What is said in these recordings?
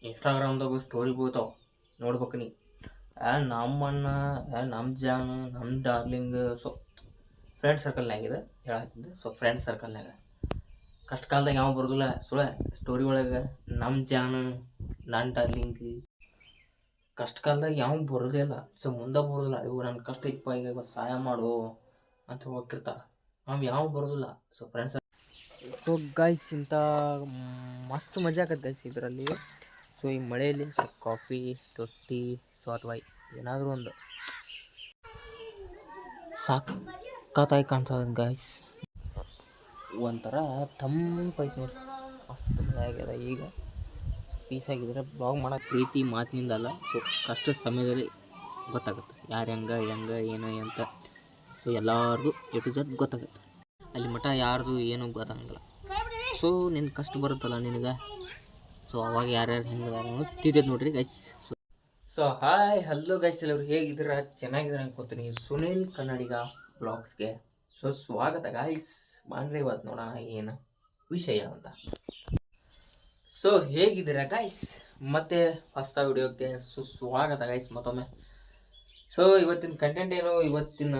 ಇನ್ಸ್ಟಾಗ್ರಾಮ್ದಾಗ story ಬೀಳ್ತಾವ ನೋಡ್ಬೇಕು ನೀ. ನಮ್ಮಣ್ಣ ನಮ್ಮ ಜಾನು ನಮ್ಮ ಡಾರ್ಲಿಂಗ್. ಸೊ ಫ್ರೆಂಡ್ ಸರ್ಕಲ್ನಾಗಿದೆ ಹೇಳತ್ತಿದ್ದೆ. ಸೊ ಫ್ರೆಂಡ್ ಸರ್ಕಲ್ನಾಗ ಕಷ್ಟ ಕಾಲದಾಗ ಯಾವ ಬರೋದಿಲ್ಲ ಸುಳ ಸ್ಟೋರಿ ಒಳಗೆ ನಮ್ಮ ಜಾನು ನನ್ನ ಡಾರ್ಲಿಂಗ್. ಕಷ್ಟ ಕಾಲದಾಗ ಯಾವ ಬರೋದೇ ಇಲ್ಲ. ಸೊ ಮುಂದೆ ಬರೋದಿಲ್ಲ, ಇವು ನನ್ನ ಕಷ್ಟ ಇಪ್ಪ ಈಗ ಇವತ್ತು ಸಹಾಯ ಮಾಡು ಅಂತ ಹೋಗಿರ್ತಾರೆ. ನಾವು ಯಾವ ಬರೋದಿಲ್ಲ. So friends. ಸೊ ಗೈಸ್ ಇಂಥ ಮಸ್ತ್ ಮಜಾ ಆಗತ್ತೆ ಗೈಸ್ ಇದರಲ್ಲಿ. ಸೊ ಈ ಮಳೆಯಲ್ಲಿ ಸೊ ಕಾಫಿ ರೊಟ್ಟಿ ಸೊ ಅಥವಾ ಏನಾದರೂ ಒಂದು ಸಾಕಾಗಿ ಕಾಣ್ತದೆ ಗೈಸ್. ಒಂಥರ ತಂಪೈತೆ ನೋಡಿ, ಮಸ್ತ್ ಮಳೆ ಆಗ್ಯದ. ಈಗ ಪೀಸ್ ಆಗಿದ್ರೆ ಬ್ಲಾಗ್ ಮಾಡೋಕೆ ಪ್ರೀತಿ ಮಾತಿನಿಂದ ಅಲ್ಲ. ಸೊ ಕಷ್ಟದ ಸಮಯದಲ್ಲಿ ಗೊತ್ತಾಗುತ್ತೆ ಯಾರು ಹೆಂಗೆ ಏನು ಅಂತ. ಸೊ ಎಲ್ಲಾರ್ದು ಎ ಟು ಝೆಡ್ ಗೊತ್ತಾಗುತ್ತೆ. ಅಲ್ಲಿ ಮಠ ಯಾರ್ದು ಏನೂ ಗೊತ್ತಾಗಂಗಿಲ್ಲ. ಸೊ ನಿನ್ನ ಕಷ್ಟ ಬರುತ್ತಲ್ಲ ನಿನಗೆ, ಸೊ ಅವಾಗ ಯಾರ್ಯಾರು ಹೆಂಗೆ ತಿದ್ದೈತೆ ನೋಡ್ರಿ guys. So hi hello guys, ಎಲ್ಲರು ಹೇಗಿದ್ದೀರಾ? ಚೆನ್ನಾಗಿದ್ದೀರಾ ಅನ್ಕೋತೀನಿ. ಸುನಿಲ್ ಕನ್ನಡಿಗ ಬ್ಲಾಗ್ಸ್ಗೆ ಸೊ ಸ್ವಾಗತ ಗೈಸ್. ಮಾಡ್ರಿ ಇವತ್ತು ನೋಡೋಣ ಏನು ವಿಷಯ ಅಂತ. ಸೊ ಹೇಗಿದ್ದೀರಾ ಗೈಸ್? ಮತ್ತೆ ಹೊಸ ವಿಡಿಯೋಕ್ಕೆ ಸುಸ್ವಾಗತ ಗೈಸ್ ಮತ್ತೊಮ್ಮೆ. ಸೊ ಇವತ್ತಿನ ಕಂಟೆಂಟ್ ಏನು, ಇವತ್ತಿನ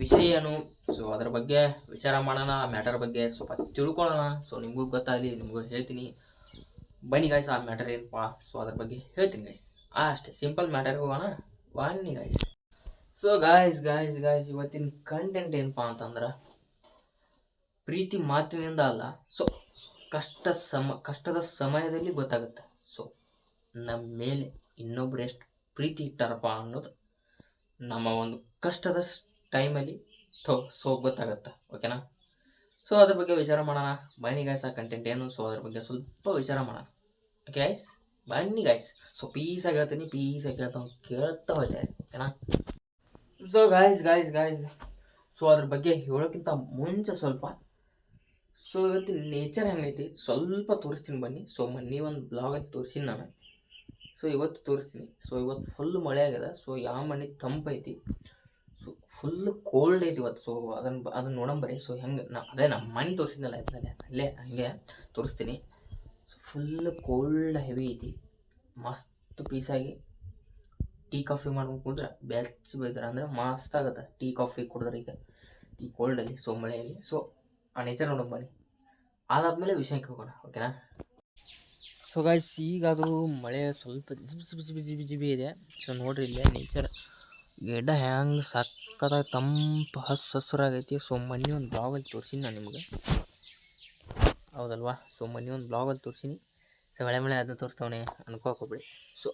ವಿಷಯ ಏನು, ಸೊ ಅದ್ರ ಬಗ್ಗೆ ವಿಚಾರ ಮಾಡೋಣ. ಆ ಮ್ಯಾಟರ್ ಬಗ್ಗೆ ಸ್ವಲ್ಪ ತಿಳ್ಕೊಳ್ಳೋಣ. ಸೊ ನಿಮಗೂ ಗೊತ್ತಾಗಲಿ, ನಿಮಗೂ ಹೇಳ್ತೀನಿ. ಬನ್ನಿ ಗೈಸ್, ಆ ಮ್ಯಾಟರ್ ಏನಪ್ಪ, ಸೊ ಅದ್ರ ಬಗ್ಗೆ ಹೇಳ್ತೀನಿ ಗೈಸ್. ಅಷ್ಟೇ ಸಿಂಪಲ್ ಮ್ಯಾಟರ್ಗೆ ಹೋಗೋಣ ಬನ್ನಿ ಗೈಸ್. ಸೊ ಗಾಯ್ಸ್ ಇವತ್ತಿನ ಕಂಟೆಂಟ್ ಏನಪ್ಪ ಅಂತಂದ್ರೆ ಪ್ರೀತಿ ಮಾತಿನಿಂದ ಅಲ್ಲ. ಸೊ ಕಷ್ಟದ ಸಮಯದಲ್ಲಿ ಗೊತ್ತಾಗುತ್ತೆ. ಸೊ ನಮ್ಮ ಮೇಲೆ ಇನ್ನೊಬ್ರು ಎಷ್ಟು ಪ್ರೀತಿ ಇಟ್ಟಾರಪ್ಪ ಅನ್ನೋದು ನಮ್ಮ ಒಂದು ಕಷ್ಟದ ಟೈಮಲ್ಲಿ ಸೊ ಗೊತ್ತಾಗತ್ತೆ. ಓಕೆನಾ? ಸೊ ಅದ್ರ ಬಗ್ಗೆ ವಿಚಾರ ಮಾಡೋಣ ಬನ್ನಿ ಗೈಸ್. ಆ ಕಂಟೆಂಟ್ ಏನು, ಸೊ ಅದ್ರ ಬಗ್ಗೆ ಸ್ವಲ್ಪ ವಿಚಾರ ಮಾಡೋಣ. ಓಕೆ ಗೈಸ್ ಬನ್ನಿ ಗೈಸ್. ಸೊ ಪೀಸಾಗಿ ಹೇಳ್ತೀನಿ, ಪೀಸಾಗಿ ಕೇಳ್ತಾ ಹೋಗ್ತಾರೆ. ಓಕೆನಾ? ಸೊ ಗಾಯ್ಸ್ ಸೊ ಅದ್ರ ಬಗ್ಗೆ ಹೇಳೋಕ್ಕಿಂತ ಮುಂಚೆ ಸ್ವಲ್ಪ ಸೊ ಇವತ್ತಿನ ನೇಚರ್ ಹೆಂಗೈತಿ ಸ್ವಲ್ಪ ತೋರಿಸ್ತೀನಿ ಬನ್ನಿ. ಸೊ ಮೊನ್ನೆ ಒಂದು ಬ್ಲಾಗಲ್ಲಿ ತೋರಿಸಿನಿ ನಾನು. ಸೊ ಇವತ್ತು ತೋರಿಸ್ತೀನಿ. ಸೊ ಇವತ್ತು ಫುಲ್ ಮಳೆ ಆಗ್ಯದ. ಸೊ ಯಾವ ಮನೆ ತಂಪೈತಿ, ಸೊ ಫುಲ್ ಕೋಲ್ಡ್ ಐತಿ ಇವತ್ತು. ಸೊ ಅದನ್ನು ನೋಡಂಬರಿ. ಸೊ ಹೆಂಗೆ ಅದೇ ನಮ್ಮ ಮನೆ ತೋರಿಸಿದ್ನಲ್ಲ ಅಲ್ಲೇ ಹಂಗೆ ತೋರಿಸ್ತೀನಿ. ಸೊ ಫುಲ್ ಕೋಲ್ಡ್ ಹೆವಿ ಐತಿ. ಮಸ್ತ್ ಪೀಸಾಗಿ ಟೀ ಕಾಫಿ ಮಾಡ್ಕೊಂಡು ಕುಡಿದ್ರೆ ಬೆಚ್ಚ ಬೈದ್ರೆ ಅಂದರೆ ಮಸ್ತ್ ಆಗುತ್ತೆ. ಟೀ ಕಾಫಿ ಕುಡಿದ್ರೆ ಈಗ ಈ ಕೋಲ್ಡಲ್ಲಿ, ಸೊ ಮಳೆಯಲ್ಲಿ. ಸೊ ಆ ನೇಚರ್ ನೋಡೋಕೆ ಬನ್ನಿ. ಅದಾದಮೇಲೆ ವಿಷಯಕ್ಕೆ ಹೋಗೋಣ. ಓಕೆನಾ? ಸೊ ಗಾಯ್ಸ್ ಈಗ ಅದು ಮಳೆ ಸ್ವಲ್ಪ ಜಿಬಿ ಇದೆ. ಸೊ ನೋಡ್ರಿ ಇಲ್ಲೇ ನೇಚರ್ ಗಿಡ ಹೆಂಗೆ ಸಕ್ಕತ್ತಾಗಿ ತಂಪು ಹಸುರಾಗೈತಿ. ಸೊ ಮೊನ್ನೆ ಒಂದು ಬ್ಲಾಗಲ್ಲಿ ತೋರಿಸಿನಿ ನಾನು ನಿಮ್ಗೆ, ಹೌದಲ್ವಾ? ಸೊ ಮೊನ್ನೆ ಒಂದು ಬ್ಲಾಗಲ್ಲಿ ತೋರಿಸಿನಿ. ಸೊ ಮಳೆ ಅದನ್ನ ತೋರಿಸ್ತವನೆ ಅನ್ಕೋಕೋಬೇಡಿ. ಸೊ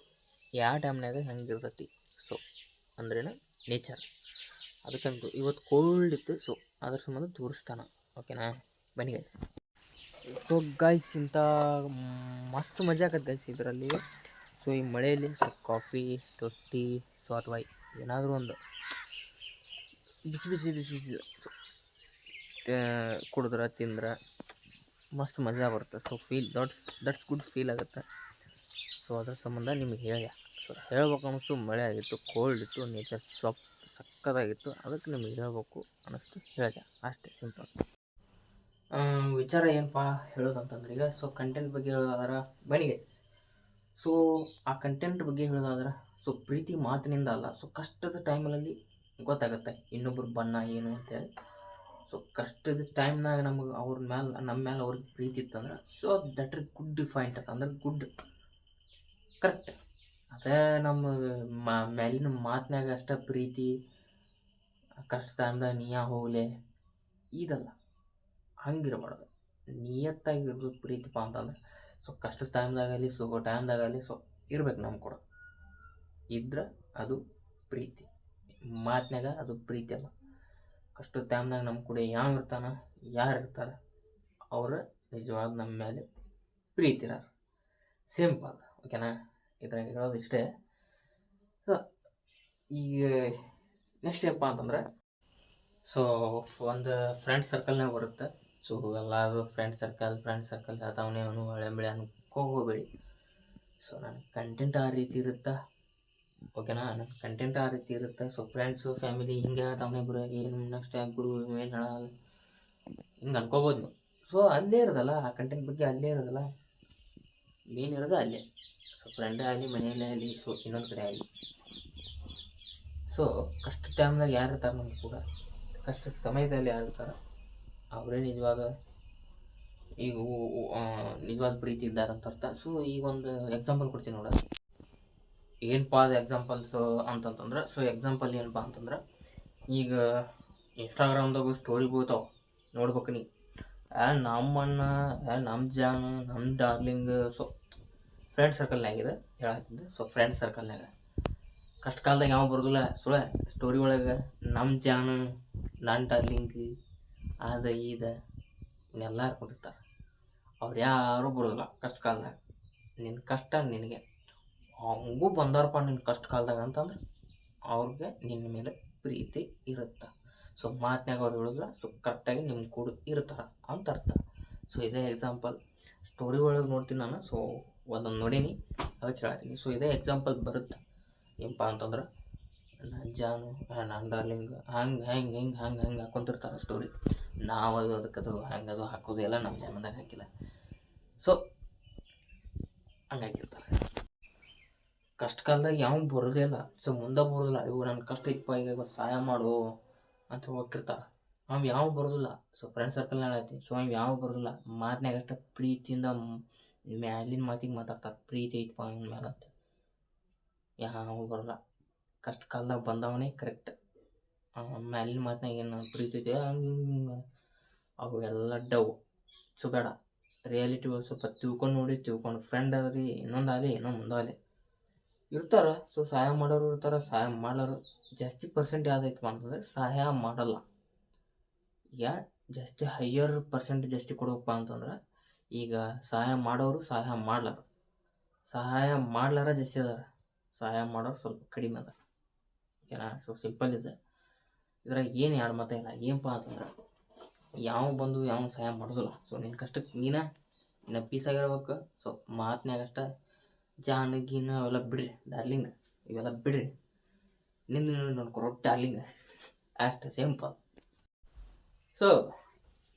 ಯಾವ ಟೈಮ್ನಾಗ ಹೆಂಗೆ ಇರ್ತೈತಿ ಸೊ ಅಂದ್ರೇನು ನೇಚರ್, ಅದಕ್ಕಂತೂ ಇವತ್ತು ಕೋಲ್ಡ್ ಇತ್ತು. ಸೊ ಅದ್ರ ಸಂಬಂಧ ತೋರಿಸ್ತಾನ. ಓಕೆನಾ? ಬನ್ನಿ ಗೈಸ್. ಸೊ ಗೈಸ್ ಇಂಥ ಮಸ್ತ್ ಮಜಾ ಆಗತ್ತೆ ಗೈಸ್ ಇದರಲ್ಲಿ. ಸೊ ಈ ಮಳೆಯಲ್ಲಿ ಸೊ ಕಾಫಿ ರೊಟ್ಟಿ ಸೊ ಅಥವಾ ಏನಾದರೂ ಒಂದು ಬಿಸಿ ಕುಡಿದ್ರೆ ತಿಂದ್ರೆ ಮಸ್ತ್ ಮಜಾ ಬರುತ್ತೆ. So feel that's good feel ಆಗುತ್ತೆ. ಸೊ ಅದ್ರ ಸಂಬಂಧ ನಿಮಗೆ ಹೇಳಿದೆ. ಸೊ ಹೇಳ್ಬೇಕು ಅನ್ನಿಸ್ತು, ಮಳೆ ಆಗಿತ್ತು, ಕೋಲ್ಡ್ ಇತ್ತು, ನೇಚರ್ ಸ್ವಲ್ಪ ಸಕ್ಕತ್ತಾಗಿತ್ತು, ಅದಕ್ಕೆ ನಿಮಗೆ ಹೇಳ್ಬೇಕು ಅನ್ನಿಸ್ತು, ಹೇಳಿದೆ ಅಷ್ಟೇ ಸಿಂಪಲ್. ವಿಚಾರ ಏನಪ್ಪ ಹೇಳೋದಂತಂದ್ರೆ ಈಗ ಸೊ ಕಂಟೆಂಟ್ ಬಗ್ಗೆ ಹೇಳೋದಾದ್ರೆ ಬನ್ನಿ ಗೈಸ್. ಸೊ ಆ ಕಂಟೆಂಟ್ ಬಗ್ಗೆ ಹೇಳೋದಾದ್ರೆ ಸೊ ಪ್ರೀತಿ ಮಾತಿನಿಂದ ಅಲ್ಲ. ಸೊ ಕಷ್ಟದ ಟೈಮಲ್ಲಿ ಗೊತ್ತಾಗುತ್ತೆ ಇನ್ನೊಬ್ರು ಬಣ್ಣ ಏನು ಅಂತೇಳಿ. ಸೊ ಕಷ್ಟದ ಟೈಮ್ನಾಗ ನಮಗೆ ಅವ್ರ ಮೇಲೆ ನಮ್ಮ ಮೇಲೆ ಅವ್ರಿಗೆ ಪ್ರೀತಿ ಇತ್ತಂದ್ರೆ ಸೊ ದಟ್ ಇಸ್ ಗುಡ್ ಡಿಫೈಂಟ್ ಅಂತ ಅಂದ್ರೆ ಗುಡ್ ಕರೆಕ್ಟ್. ಅದೇ ನಮ್ಮ ಮೇಲಿನ ಮಾತಿನಾಗ ಅಷ್ಟೇ ಪ್ರೀತಿ, ಕಷ್ಟ ಅಂದ ನೀಯ ಹೋಗಲೆ ಇದಲ್ಲ, ಹಂಗಿರಬಾರ್ದು. ನಿಯತ್ತಾಗಿರೋದು ಪ್ರೀತಿಪ್ಪ ಅಂತಂದ್ರೆ ಸೊ ಕಷ್ಟದ ಟೈಮ್ದಾಗಲಿ ಸೊ ಟೈಮ್ದಾಗಲಿ ಸೊ ಇರ್ಬೇಕು ನಮ್ಮ ಕೂಡ ಇದ್ರೆ ಅದು ಪ್ರೀತಿ. ಮಾತಿನಾಗ ಅದು ಪ್ರೀತಿ ಅಲ್ಲ. ಕಷ್ಟದ ಟೈಮ್ನಾಗ ನಮ್ಮ ಕೂಡ ಯಾವ ಇರ್ತಾನೆ, ಯಾರು ಇರ್ತಾರೆ, ಅವ್ರ ನಿಜವಾದ ನಮ್ಮ ಮೇಲೆ ಪ್ರೀತಿ ಇರೋರು. ಸಿಂಪಲ್. ಓಕೆನಾ? ಇದ್ರಾಗ ಹೇಳೋದು ಇಷ್ಟೇ. ಸೊ ಈಗ ನೆಕ್ಸ್ಟ್ ಏನಪ್ಪ ಅಂತಂದ್ರೆ ಸೊ ಒಂದು ಫ್ರೆಂಡ್ ಸರ್ಕಲ್ನಾಗ ಬರುತ್ತೆ. ಸೊ ಎಲ್ಲರೂ ಫ್ರೆಂಡ್ ಸರ್ಕಲ್ ಹೇಳ್ತಾವನೇ ಅವನು ಹಳೆ ಬೆಳೆ ಅನ್ಕೋಬೇಡಿ. ಸೊ ನನ್ನ ಕಂಟೆಂಟ್ ಆ ರೀತಿ ಇರುತ್ತೆ. ಓಕೆನಾ? ನನ್ನ ಕಂಟೆಂಟ್ ಆ ರೀತಿ ಇರುತ್ತೆ. ಸೊ ಫ್ರೆಂಡ್ಸು ಫ್ಯಾಮಿಲಿ ಹಿಂಗೆ ಹೇಳ್ತಾವನೇ ಗುರು ಏನು ನೆಕ್ಸ್ಟ್ ಯಾಕೆ ಗುರು ಏನು ಹೇಳಲ್ಲ ಹಿಂಗೆ ಅನ್ಕೋಬೋದು ನೀವು. ಸೊ ಅಲ್ಲೇ ಇರೋದಲ್ಲ, ಆ ಕಂಟೆಂಟ್ ಬಗ್ಗೆ ಅಲ್ಲೇ ಇರೋದಲ್ಲ. ಮೇನ್ ಇರೋದು ಅಲ್ಲೇ. ಸೊ ಫ್ರೆಂಡೇ ಆಗಲಿ, ಮನೆಯಲ್ಲೇ ಆಗಲಿ, ಸೊ ಇನ್ನೊಂದು ಕಡೆ ಆಗಲಿ. ಸೊ ಕಷ್ಟ ಟೈಮ್ದಾಗ ಯಾರು ಇರ್ತಾರೆ ನಮ್ಗೆ ಕೂಡ, ಕಷ್ಟ ಸಮಯದಲ್ಲಿ ಯಾರು ಇರ್ತಾರೆ ಅವರೇ ನಿಜವಾದ ಈಗ ನಿಜವಾದ ಪ್ರೀತಿ ಇದ್ದಾರೆ ಅಂತ ಅರ್ಥ. ಸೊ ಈಗ ಒಂದು ಎಕ್ಸಾಂಪಲ್ ಕೊಡ್ತೀನಿ ನೋಡ. ಏನಪ್ಪ ಅದು ಎಕ್ಸಾಂಪಲ್ಸು ಅಂತಂತಂದ್ರೆ, ಸೊ ಎಕ್ಸಾಂಪಲ್ ಏನಪ್ಪ ಅಂತಂದ್ರೆ, ಈಗ ಇನ್ಸ್ಟಾಗ್ರಾಮ್ದಾಗ ಸ್ಟೋರಿ ಬೀಳ್ತಾವೆ ನೋಡ್ಬೇಕು ನೀ, ನಮ್ಮಣ್ಣ, ನಮ್ಮ ಜಾನು, ನಮ್ಮ ಡಾರ್ಲಿಂಗ್. ಸೊ ಫ್ರೆಂಡ್ ಸರ್ಕಲ್ನಾಗಿದೆ ಹೇಳತ್ತಿದ್ದೆ. ಸೊ ಫ್ರೆಂಡ್ ಸರ್ಕಲ್ನಾಗ ಕಷ್ಟ ಕಾಲದಾಗ ಯಾವ ಬರೋದಿಲ್ಲ ಸುಳ ಸ್ಟೋರಿ ಒಳಗೆ ನಮ್ಮ ಜಾನು, ನನ್ನ ಡಾರ್ಲಿಂಗ್ ಅದ ಈದ ಇನ್ನೆಲ್ಲ ಹಾಕೊಂಡಿರ್ತಾರೆ. ಅವ್ರು ಯಾರೂ ಬರೋದಿಲ್ಲ ಕಷ್ಟ ಕಾಲದಾಗ. ನಿನ್ನ ಕಷ್ಟ ನಿನಗೆ, ಹಂಗೂ ಬಂದಾರಪ್ಪ ನಿನ್ನ ಕಷ್ಟ ಕಾಲದಾಗ ಅಂತಂದ್ರೆ ಅವ್ರಿಗೆ ನಿನ್ನ ಮೇಲೆ ಪ್ರೀತಿ ಇರುತ್ತೆ. ಸೊ ಮಾತನಾಗ ಅವ್ರು ಹೇಳೋದಿಲ್ಲ, ಸೊ ಕರೆಕ್ಟಾಗಿ ನಿಮ್ಮ ಕೂಡ ಇರ್ತಾರೆ ಅಂತ ಅರ್ಥ. ಸೊ ಇದೇ ಎಕ್ಸಾಂಪಲ್ ಸ್ಟೋರಿ ಒಳಗೆ ನೋಡ್ತೀನಿ ನಾನು. ಸೊ ಒಂದೊಂದು ನೋಡೀನಿ, ಅದಕ್ಕೆ ಹೇಳ್ತೀನಿ. ಸೊ ಇದೇ ಎಕ್ಸಾಂಪಲ್ ಬರುತ್ತೆ ಏನಪ್ಪ ಅಂತಂದ್ರೆ, ನನ್ನ ಜಾನು, ನನ್ನ ಡಾರ್ಲಿಂಗ್ ಹಂಗೆ ಹಾಕ್ಕೊಂತಿರ್ತಾರೆ ಸ್ಟೋರಿ. ನಾವು ಅದಕ್ಕದು ಹಂಗದು ಹಾಕೋದು ಎಲ್ಲ ನಮ್ಮ ಜಾನದಾಗ ಹಾಕಿಲ್ಲ. ಸೊ ಹಂಗೆ ಹಾಕಿರ್ತಾರೆ. ಕಷ್ಟ ಕಾಲದಾಗ ಯಾವ ಬರೋದೇ ಇಲ್ಲ. ಸೊ ಮುಂದೆ ಬರೋದಿಲ್ಲ, ಇವು ನನ್ನ ಕಷ್ಟ ಇಪ್ಪ ಈಗ ಸಹಾಯ ಮಾಡು ಅಂತ ಹೋಗಿರ್ತಾರೆ. ಅವು ಯಾವ ಬರೋದಿಲ್ಲ. ಸೊ ಫ್ರೆಂಡ್ ಸರ್ಕಲ್ನಾಗ ಐತಿ. ಸೊ ಅವು ಯಾವ ಬರೋದಿಲ್ಲ. ಮಾತಿನಾಗ ಅಷ್ಟ ಪ್ರೀತಿಯಿಂದ ಮ್ಯಾಲಿನ ಮಾತಿಗೆ ಮಾತಾಡ್ತಾರೆ, ಪ್ರೀತಿ ಐತಪ್ಪ ಅವನ ಮ್ಯಾಲ ಅಂತ. ಯಾವ ಬರೋಲ್ಲ. ಕಷ್ಟ ಕಾಲದಾಗ ಬಂದವನೇ ಕರೆಕ್ಟ್. ಮ್ಯಾಲಿನ ಮಾತಿನಾಗ ಏನು ಪ್ರೀತಿ ಐತೆ ಹಂಗೆ ಹಿಂಗೆ ಅವು ಎಲ್ಲ ಡವ್. ಸೊ ಬೇಡ, ರಿಯಾಲಿಟಿ ಸ್ವಲ್ಪ ತಿಳ್ಕೊಂಡು ಫ್ರೆಂಡ್ ಆದ್ರಿ, ಇನ್ನೊಂದಾಗಲಿ ಇನ್ನೊಂದು ಮುಂದಾಗಲಿ ಇರ್ತಾರೆ. ಸೊ ಸಹಾಯ ಮಾಡೋರು ಇರ್ತಾರೆ, ಸಹಾಯ ಮಾಡೋರು ಜಾಸ್ತಿ ಪರ್ಸೆಂಟ್ ಯಾವುದೈತಪ್ಪ ಅಂತಂದರೆ ಸಹಾಯ ಮಾಡಲ್ಲ. ಈಗ ಜಾಸ್ತಿ ಹೈಯರ್ ಪರ್ಸೆಂಟ್ ಜಾಸ್ತಿ ಕೊಡ್ಬೇಕಪ್ಪ ಅಂತಂದ್ರೆ, ಈಗ ಸಹಾಯ ಮಾಡೋರು ಸಹಾಯ ಮಾಡ್ಲಾರ, ಸಹಾಯ ಮಾಡ್ಲಾರ ಜಾಸ್ತಿ ಅದಾರ, ಸಹಾಯ ಮಾಡೋರು ಸ್ವಲ್ಪ ಕಡಿಮೆ ಅದ. ಓಕೆನಾ? ಸೊ ಸಿಂಪಲ್ ಇದೆ. ಇದ್ರಾಗ ಏನು ಎರಡು ಮಾತ ಇಲ್ಲ. ಏನಪ್ಪ ಅಂತಂದ್ರೆ, ಯಾವ ಬಂದು ಯಾವ ಸಹಾಯ ಮಾಡೋದಿಲ್ಲ. ಸೊ ನಿನ್ನ ಕಷ್ಟಕ್ಕೆ ನೀನು ಪೀಸಾಗಿರ್ಬೇಕು. ಸೊ ಮಾತಿನಾಗಷ್ಟ ಜಾನು ಗೀನು ಅವೆಲ್ಲ ಬಿಡ್ರಿ, ಡಾರ್ಲಿಂಗ್ ಇವೆಲ್ಲ ಬಿಡ್ರಿ, ನಿಂದು ನೋಡ್ಕೊರೋ ಡಾರ್ಲಿಂಗ್, ಅಷ್ಟೇ ಸಿಂಪಲ್. ಸೊ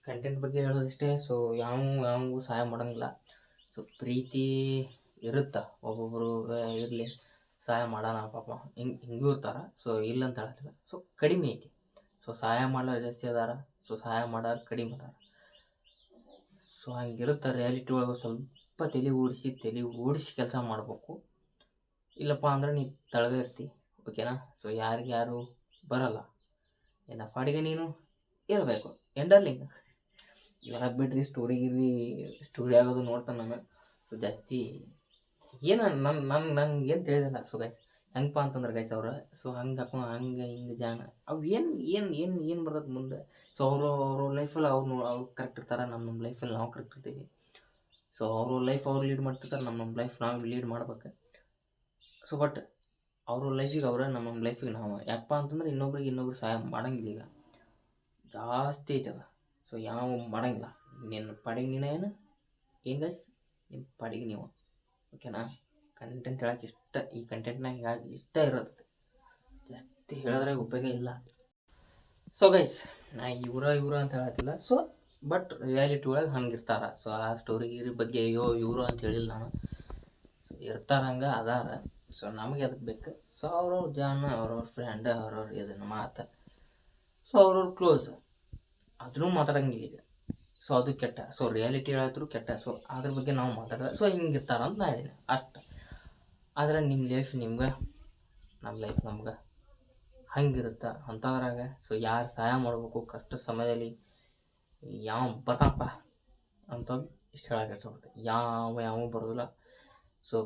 ಕಂಟೆಂಟ್ ಬಗ್ಗೆ ಹೇಳೋದಿಷ್ಟೇ. ಸೊ ಯಾವ ಸಹಾಯ ಮಾಡೋಂಗಿಲ್ಲ. ಸೊ ಪ್ರೀತಿ ಇರುತ್ತೆ, ಒಬ್ಬೊಬ್ಬರು ಇರಲಿ ಸಹಾಯ ಮಾಡೋಣ ಪಾಪ ಹಿಂಗೂ ಇರ್ತಾರೆ. ಸೊ ಇಲ್ಲ ಅಂತ ಹೇಳ್ತಿಲ್ಲ. ಸೊ ಕಡಿಮೆ ಐತಿ. ಸೊ ಸಹಾಯ ಮಾಡೋರು ಜಾಸ್ತಿ ಅದಾರ, ಸೊ ಸಹಾಯ ಮಾಡೋರು ಕಡಿಮೆ ಅದಾರ. ಸೊ ಹಂಗಿರುತ್ತೆ ರಿಯಾಲಿಟಿ ಒಳಗೆ. ಸ್ವಲ್ಪ ತಲೆ ಓಡಿಸಿ ಕೆಲಸ ಮಾಡಬೇಕು. ಇಲ್ಲಪ್ಪ ಅಂದ್ರೆ ನೀ ತಳಗ ಇರ್ತಿ. ಓಕೆನಾ? ಸೊ ಯಾರು ಬರಲ್ಲ. ಏನ ಪಾಡಿಗೆ ನೀನು ಇರಬೇಕು. ಎಂಡರ್ಲಿಂಗ್ ಇವೆಲ್ಲ ಬಿಡ್ರಿ. ಸ್ಟೋರಿ ಆಗೋದು ನೋಡ್ತಾನೆ ನಾನು. ಸೊ ಜಾಸ್ತಿ ಏನು ನಂಗೆ ಏನು ತಿಳಿದಿಲ್ಲ. ಸೊ ಗೈಸ್ ಹೆಂಗಪ್ಪ ಅಂತಂದ್ರೆ ಗೈಸ್ ಅವ್ರು ಸೊ ಹಂಗೆ ಹಿಂಗೆ ಜಾನ ಅವು ಏನು ಬರ್ತದೆ ಮುಂದೆ. ಸೊ ಅವ್ರ ಲೈಫಲ್ಲಿ ಅವ್ರು ಕರೆಕ್ಟ್ ಇರ್ತಾರೆ, ನಮ್ಮ ಲೈಫಲ್ಲಿ ನಾವು ಕರೆಕ್ಟ್ ಇರ್ತೀವಿ. ಸೊ ಅವ್ರ ಲೈಫ್ ಅವ್ರು ಲೀಡ್ ಮಾಡ್ತಿರ್ತಾರೆ, ನಮ್ಮ ಲೈಫ್ ನಾವು ಲೀಡ್ ಮಾಡ್ಬೇಕು. ಸೊ ಬಟ್ ಅವ್ರ ಲೈಫಿಗೆ ಅವರೇ, ನಮ್ಮ ಲೈಫಿಗೆ ನಾವು. ಯಾಕಪ್ಪ ಅಂತಂದ್ರೆ ಇನ್ನೊಬ್ರು ಸಹಾಯ ಮಾಡೋಂಗಿಲ್ಲ. ಈಗ ಜಾಸ್ತಿ ಐತದ. ಸೊ ಯಾವ ಮಾಡೋಂಗಿಲ್ಲ. ನಿನ್ನ ಪಾಡಿಗೆ ನೀನು ಏನು ಗೈಸ್, ನಿಮ್ಮ ಪಾಡಿಗೆ ನೀವು. ಓಕೆನಾ? ಕಂಟೆಂಟ್ ಹೇಳಕ್ಕೆ ಈ ಕಂಟೆಂಟ್ನಾಗ ಇಷ್ಟ ಇರುತ್ತೆ, ಜಾಸ್ತಿ ಹೇಳಿದ್ರೆ ಉಪಯೋಗ ಇಲ್ಲ. ಸೊ ಗೈಸ್ ನಾ ಇವ್ರ ಅಂತ ಹೇಳತ್ತಿಲ್ಲ. ಸೊ ಬಟ್ ರಿಯಾಲಿಟಿ ಒಳಗೆ ಹಂಗಿರ್ತಾರ. ಸೊ ಆ ಸ್ಟೋರಿ ಬಗ್ಗೆ ಇವರು ಅಂತ ಹೇಳಿಲ್ಲ ನಾನು. ಸೊ ಇರ್ತಾರ ಹಂಗೆ ಅದಾರ. ಸೊ ನಮಗೆ ಅದಕ್ಕೆ ಬೇಕು. ಸೊ ಅವ್ರವ್ರ ಜಾನ, ಅವ್ರವ್ರ ಫ್ರೆಂಡ್, ಅವ್ರವ್ರ ಇದನ್ನು ಮಾತು. ಸೊ ಅವ್ರವ್ರ ಕ್ಲೋಸ್ ಅದನ್ನೂ ಮಾತಾಡಂಗಿಲ್ಲ ಈಗ. ಸೊ ಅದು ಕೆಟ್ಟ. ಸೊ ರಿಯಾಲಿಟಿ ಹೇಳತ್ರು ಕೆಟ್ಟ. ಸೊ ಅದ್ರ ಬಗ್ಗೆ ನಾವು ಮಾತಾಡಿದ್ರೆ ಸೊ ಹಿಂಗಿರ್ತಾರ ಅಂತ ನಾ ಇದ್ದೀನಿ ಅಷ್ಟು. ಆದರೆ ನಿಮ್ಮ ಲೈಫ್ ನಿಮ್ಗೆ, ನಮ್ಮ ಲೈಫ್ ನಮ್ಗೆ ಹಂಗಿರುತ್ತೆ ಅಂಥದ್ರಾಗ. ಸೊ ಯಾರು ಸಹಾಯ ಮಾಡಬೇಕು ಕಷ್ಟ ಸಮಯದಲ್ಲಿ, ಯಾವ ಬರ್ತಾನಪ್ಪ ಅಂಥದ್ದು ಇಷ್ಟು ಹೇಳಕ್ಕೆ ಇಷ್ಟಪಡ್ತೆ. ಯಾವ ಬರೋದಿಲ್ಲ. ಸೊ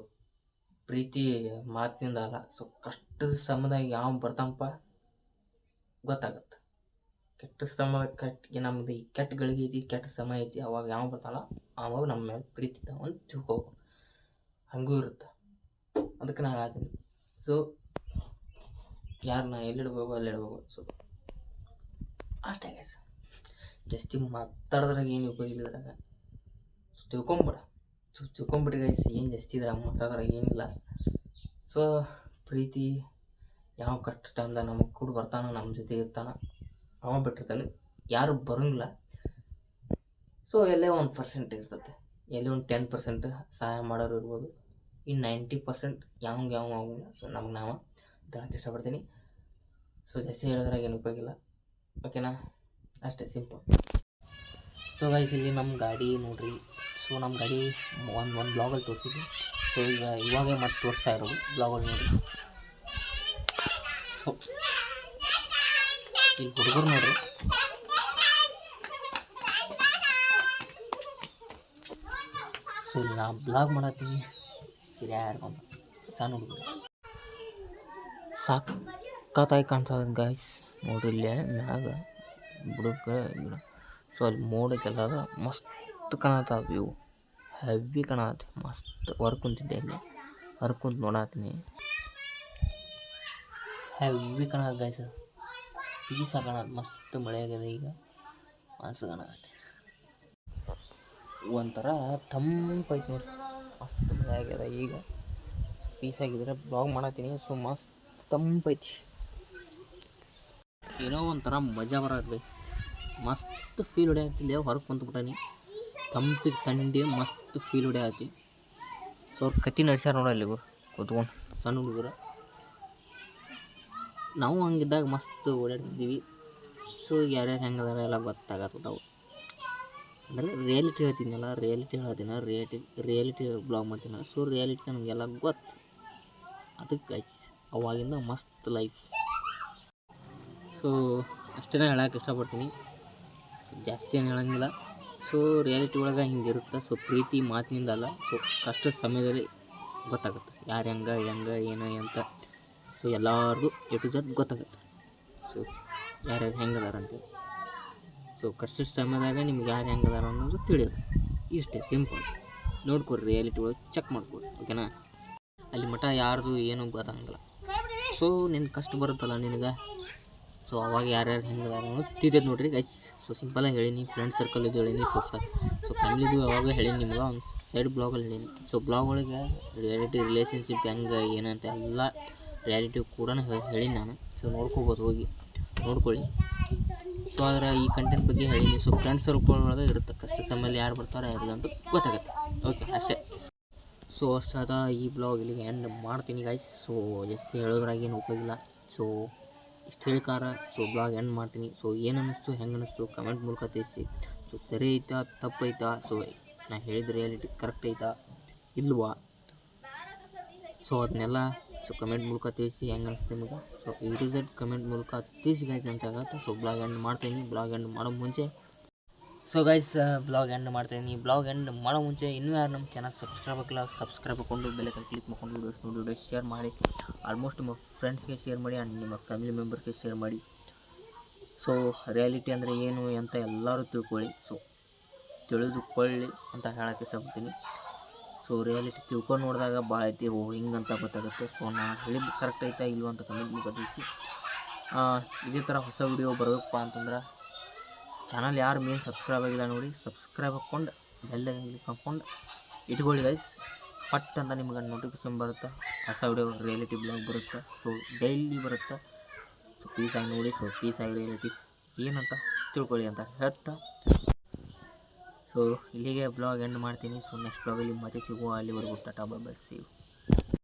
ಪ್ರೀತಿ ಮಾತಿನಿಂದ ಅಲ್ಲ. ಸೊ ಕಷ್ಟದ ಸಮಯದಾಗ ಯಾವ ಬರ್ತಾನಪ್ಪ ಗೊತ್ತಾಗತ್ತೆ. ಕೆಟ್ಟ ಸಮಯ ನಮ್ದು ಕೆಟ್ಟ ಗಳಿಗೆ ಐತಿ, ಕೆಟ್ಟ ಸಮಯ ಐತಿ, ಅವಾಗ ಯಾವ ಬರ್ತಾನ ಅವಾಗ ನಮ್ಮ ಮೇಲೆ ಪ್ರೀತಿ ಅಂತ ತಿಳ್ಕೋಬೇಕು. ಹಂಗೂ ಇರುತ್ತೆ. ಅದಕ್ಕೆ ನಾನು ಹೇಳ್ತೀನಿ. ಸೊ ಯಾರನ್ನ ಎಲ್ಲಿಡ್ಬೇಕು ಅಲ್ಲಿಡ್ಬೇಕು. ಸೊ ಅಷ್ಟೇ ಗೈಸ್. ಜಾಸ್ತಿ ಮಾತಾಡಿದ್ರಾಗ ಏನು ಉಪಯೋಗ ಇಲ್ಲದ್ರಾಗ. So ತಿಳ್ಕೊಂಬಿಡ್ರಿ guys. ಏನು ಜಾಸ್ತಿ ಇದ್ರಾಗ ಮಾತಾಡಿದ್ರಾಗ ಏನಿಲ್ಲ. ಸೊ ಪ್ರೀತಿ ಯಾವ ಕಷ್ಟ ಟೈಮ್ದಾಗ ನಮಗೆ ಕೂಡ ಬರ್ತಾನೆ, ನಮ್ಮ ಜೊತೆ ಇರ್ತಾನೆ, ಅವ ಬಿಟ್ಟಿರ್ತಾನೆ. ಯಾರು ಬರೋಂಗಿಲ್ಲ. ಸೊ ಎಲ್ಲೇ 1% ಇರ್ತದೆ. ಎಲ್ಲಿ ಒಂದು 10% ಸಹಾಯ ಮಾಡೋರು ಇರ್ಬೋದು, ಇನ್ನು 90% ಯಾವ ಆಗೋಂಗಿಲ್ಲ. ಸೊ ನಮ್ಗೆ ನಾವು ಅಂತ ಹೇಳಕ್ಕೆ ಇಷ್ಟಪಡ್ತೀನಿ. ಸೊ ಜಾಸ್ತಿ ಹೇಳೋದ್ರಾಗ ಏನು ಉಪಯೋಗಿಲ್ಲ, ಓಕೆನಾ? ಅಷ್ಟೇ ಸಿಂಪಲ್. ಸೊ ಗೈಸ್ ಇಲ್ಲಿ ನಮ್ಮ ಗಾಡಿ ನೋಡ್ರಿ. ಸೊ ನಮ್ಮ ಗಾಡಿ ಒಂದು ಬ್ಲಾಗಲ್ಲಿ ತೋರಿಸಿದ್ವಿ. ಸೊ ಇವಾಗ ಮತ್ತೆ ತೋರಿಸ್ತಾ ಇರೋದು ಬ್ಲಾಗಲ್ಲಿ ನೋಡಿ. ಸೊ ಇಲ್ಲಿ ಹುಡುಗರು ನೋಡ್ರಿ, ಸೊ ಇಲ್ಲಿ ನಾ ಬ್ಲಾಗ್ ಮಾಡತ್ತೀನಿ, ಯಾರ್ಕೊಂತ ಸಣ್ಣ ಹುಡುಗರು ಸಾಕಾಗಿ ಕಾಣ್ತದೆ ಗೈಸ್. ನೋಡ್ರಿ ಇಲ್ಲಿ ಮ್ಯಾಗ ಬುಡಕ ಗಿಡ. ಸೊ ಅಲ್ಲಿ ಮೋಡಕ್ಕೆಲ್ಲ ಮಸ್ತ್ ಕಾಣತ್ತ ವ್ಯೂ, ಹೆವಿ ಕಾಣತ್ತೆ, ಮಸ್ತ್ ಹೊರ ಕುಂತಿದ್ದೆ ಅಲ್ಲಿ, ಹೊರ ಕುಂತು ನೋಡತ್ತೀನಿ, ಹೆವಿ ಕಾಣತ್ತೆ ಗೈಸ್, ಪೀಸ ಕಾಣತ್ತೆ, ಮಸ್ತ್ ಮಳೆ ಆಗಿದೆ ಈಗ, ಮಸ್ತ್ ಕಾಣತ್ತೆ, ಒಂಥರ ತಂಪೈತೆ ನೋಡಿ, ಮಸ್ತ್ ಮಳೆ ಆಗ್ಯದ ಈಗ, ಪೀಸ್ ಆಗಿದ್ರೆ ಬ್ಲಾಗ್ ಮಾಡತ್ತೀನಿ. ಸೊ ಮಸ್ತ್ ತಂಪೈತಿ, ಏನೋ ಒಂಥರ ಮಜಾ ಬರತ್ತೆ ಗೈಸ್, ಮಸ್ತ್ ಫೀಲ್ ಹೊಡೆಯತ್ತಿಲ್ಲ, ಹೊರಗೆ ಕುಂತ್ಬಿಟ್ಟಾನಿ, ತಂಪಿಗೆ ಥಂಡಿ ಮಸ್ತ್ ಫೀಲ್ ಹೊಡೆಯತ್ತಿ. ಸೊ ಅವ್ರು ಕತ್ತಿ ನಡ್ಸ್ಯಾರ ನೋಡಲ್ಲಿ ಕೂತ್ಕೊಂಡು ಸಣ್ಣ ಹುಡುಗರು, ನಾವು ಹಂಗಿದ್ದಾಗ ಮಸ್ತ್ ಓಡಾಡ್ತಿದ್ದೀವಿ. ಸೊ ಯಾರ್ಯಾರು ಹೆಂಗೆ ಅದಾರ ಎಲ್ಲ ಗೊತ್ತಾಗತ್ತವು, ಅಂದರೆ ರಿಯಾಲಿಟಿ ಹೇಳ್ತೀನಲ್ಲ, ರಿಯಾಲಿಟಿ ಬ್ಲಾಗ್ ಮಾಡ್ತೀನಿ. ಸೊ ರಿಯಾಲಿಟಿ ನಮಗೆಲ್ಲ ಗೊತ್ತು, ಅದಕ್ಕೆ ಗೈಸ್ ಅವಾಗಿಂದ ಮಸ್ತ್ ಲೈಫ್. ಸೊ ಅಷ್ಟೇ ಹೇಳಕ್ಕೆ ಇಷ್ಟಪಡ್ತೀನಿ, ಜಾಸ್ತಿ ಏನು ಹೇಳಂಗಿಲ್ಲ. ಸೊ ರಿಯಾಲಿಟಿ ಒಳಗೆ ಹಿಂಗಿರುತ್ತೆ. ಸೊ ಪ್ರೀತಿ ಮಾತಿನಿಂದಲ್ಲ, ಸೊ ಕಷ್ಟದ ಸಮಯದಲ್ಲಿ ಗೊತ್ತಾಗುತ್ತೆ ಯಾರು ಹೆಂಗೆ ಏನು ಅಂತ. ಸೊ ಎಲ್ಲರಿಗೂ A to Z ಗೊತ್ತಾಗುತ್ತೆ, ಸೊ ಯಾರ್ಯಾರು ಹೆಂಗದಾರ ಅಂತೇಳಿ. ಸೊ ಕಷ್ಟದ ಸಮಯದಾಗ ನಿಮ್ಗೆ ಯಾರು ಹೆಂಗದಾರ ಅನ್ನೋದು ತಿಳಿಯೋದು, ಇಷ್ಟೇ ಸಿಂಪಲ್. ನೋಡ್ಕೊರಿ ರಿಯಾಲಿಟಿ ಒಳಗೆ ಚೆಕ್ ಮಾಡ್ಕೊರಿ, ಓಕೆನಾ? ಅಲ್ಲಿ ಮಠ ಯಾರ್ದು ಏನೂ ಗೊತ್ತಾಗಂಗಿಲ್ಲ. ಸೊ ನಿನ್ನ ಕಷ್ಟ ಬರುತ್ತಲ್ಲ ನಿನಗೆ, ಸೊ ಅವಾಗ ಯಾರ್ಯಾರು ಹೆಂಗದಾರ ಅನ್ನೋದು ತಿಳಿತೈತೆ ನೋಡ್ರಿ ಗೈಸ್. ಸೊ ಸಿಂಪಲಾಗಿ ಹೇಳೀನಿ, ಫ್ರೆಂಡ್ ಸರ್ಕಲ್ ಇದು ಹೇಳೀನಿ, ಸೊ ಫ್ಯಾಮಿಲಿದು ಯಾವಾಗ ಹೇಳೀನಿ ನಿಮ್ಗೆ, ಒಂದು ಸೈಡ್ ಬ್ಲಾಗಲ್ಲಿ ಹೇಳೀನಿ. ಸೊ ಬ್ಲಾಗ್ ಒಳಗೆ ರಿಲೇಷನ್ಶಿಪ್ ಹೆಂಗೆ ಏನಂತ ಎಲ್ಲ ರಿಯಾಲಿಟಿ ಕೂಡ ಹೇಳೀನಿ ನಾನು. ಸೊ ನೋಡ್ಕೋಬೋದು, ಹೋಗಿ ನೋಡ್ಕೊಳ್ಳಿ. ಸೊ ಆದರೆ ಈ ಕಂಟೆಂಟ್ ಬಗ್ಗೆ ಹೇಳೀನಿ. ಸೊ ಫ್ರೆಂಡ್ ಸರ್ಕಲ್ ಒಳಗೆ ಇರುತ್ತೆ, ಕಷ್ಟ ಸಮಯದಲ್ಲಿ ಯಾರು ಬರ್ತಾರೆ ಯಾರಿಲ್ಲ ಅಂತ ಗೊತ್ತಾಗುತ್ತೆ, ಓಕೆ ಅಷ್ಟೇ. ಸೊ ಅಷ್ಟಾದ ಈ ಬ್ಲಾಗ್ ಇಲ್ಲಿಗೆ ಎಂಡ್ ಮಾಡ್ತೀನಿ ಗೈಸ್. ಸೊ ಜಾಸ್ತಿ ಹೇಳೋದ್ರಾಗೇನು ಉಪಯೋಗಿಲ್ಲ. ಸೊ ಇಷ್ಟು ಹೇಳ್ಕಾರ ಸೊ ಬ್ಲಾಗ್ ಎಂಡ್ ಮಾಡ್ತೀನಿ. ಸೊ ಏನು ಅನ್ನಿಸ್ತು, ಹೆಂಗೆ ಅನ್ನಿಸ್ತು ಕಮೆಂಟ್ ಮೂಲಕ ತಿಳಿಸಿ. ಸೊ ಸರಿ ಐತಾ ತಪ್ಪೈತಾ, ಸೊ ನಾ ಹೇಳಿದ ರಿಯಾಲಿಟಿ ಕರೆಕ್ಟ್ ಐತಾ ಇಲ್ವಾ, ಸೊ ಅದನ್ನೆಲ್ಲ ಸೊ ಕಮೆಂಟ್ ಮೂಲಕ ತಿಳಿಸಿ, ಹೆಂಗೆ ಅನಿಸ್ತು ನಿಮಗೆ. So A to Z comment ಮೂಲಕ ತಿಳಿಸಿ ಗೈಸ್ ಅಂತ ಆಗುತ್ತೆ. ಸೊ ಬ್ಲಾಗ್ ಎಂಡ್ ಮಾಡ್ತೀನಿ. ಬ್ಲಾಗ್ ಎಂಡ್ ಮಾಡೋ ಮುಂಚೆ ಬ್ಲಾಗ್ ಎಂಡ್ ಮಾಡೋ ಮುಂಚೆ ಇನ್ನೂ ಯಾರು ನಮ್ಮ ಚಾನಲ್ ಸಬ್ಸ್ಕ್ರೈಬ್ ಆಗಿಲ್ಲ, ಸಬ್ಸ್ಕ್ರೈಬ್ ಹಾಕ್ಕೊಂಡು ಬೆಲ್ಲೈಕನ್ ಕ್ಲಿಕ್ ಮಾಡ್ಕೊಂಡು ವಿಡಿಯೋ ಶೇರ್ ಮಾಡಿ. ಆಲ್ಮೋಸ್ಟ್ ನಿಮ್ಮ ಫ್ರೆಂಡ್ಸ್ಗೆ ಶೇರ್ ಮಾಡಿ ಆ್ಯಂಡ್ ನಿಮ್ಮ ಫ್ಯಾಮಿಲಿ ಮೆಂಬರ್ಸ್ಗೆ ಶೇರ್ ಮಾಡಿ. ಸೊ ರಿಯಾಲಿಟಿ ಅಂದರೆ ಏನು ಅಂತ ಎಲ್ಲರೂ ತಿಳ್ಕೊಳ್ಳಿ, ಸೊ ತಿಳಿದುಕೊಳ್ಳಿ ಅಂತ ಹೇಳೋಕ್ಕೆ ಇಷ್ಟಪಡ್ತೀನಿ. ಸೊ ರಿಯಾಲಿಟಿ ತಿಳ್ಕೊಂಡು ನೋಡಿದಾಗ ಭಾಳ ಐತಿ, ಹಿಂಗಂತ ಗೊತ್ತಾಗುತ್ತೆ. ಸೊ ನಾನು ಹೇಳಿದ್ದು ಕರೆಕ್ಟ್ ಐತಾ ಇಲ್ವ ಅಂತ ಕಮೆಂಟ್ ಮೂಲಕ ತಿಳಿಸಿ. ಇದೇ ಥರ ಹೊಸ ವಿಡಿಯೋ ಬರಬೇಕಪ್ಪ ಅಂತಂದ್ರೆ ಚಾನಲ್ ಯಾರು ಮೇನ್ ಸಬ್ಸ್ಕ್ರೈಬ್ ಆಗಿಲ್ಲ ನೋಡಿ, ಸಬ್ಸ್ಕ್ರೈಬ್ ಹಾಕ್ಕೊಂಡು ಬೆಲ್ಲೈಕನ್ ಕ್ಲಿಕ್ ಹಾಕ್ಕೊಂಡು ಇಟ್ಕೊಳ್ಳಿ ಗೈಸ್. ಪಟ್ ಅಂತ ನಿಮ್ಗೆ ನೋಟಿಫಿಕೇಶನ್ ಬರುತ್ತೆ, ಹೊಸ ವಿಡಿಯೋ ರಿಯಾಲಿಟಿ ಬ್ಲಾಗ್ ಬರುತ್ತೆ. ಸೊ ಡೈಲಿ ಬರುತ್ತೆ. ಸೊ ಪೀಸಾಗಿ ನೋಡಿ, ಸೊ ಪೀಸಾಗಿ ರಿಯಾಲಿಟಿ ಏನಂತ ತಿಳ್ಕೊಳ್ಳಿ ಅಂತ ಹೇಳ್ತಾ ಸೊ ಇಲ್ಲಿಗೆ ಬ್ಲಾಗ್ ಎಂಡ್ ಮಾಡ್ತೀನಿ. ಸೊ ನೆಕ್ಸ್ಟ್ ಬ್ಲಾಗಲ್ಲಿ ಮತ್ತೆ ಸಿಗುವ, ಅಲ್ಲಿವರೆಗೂ ta ta bye bye, see you.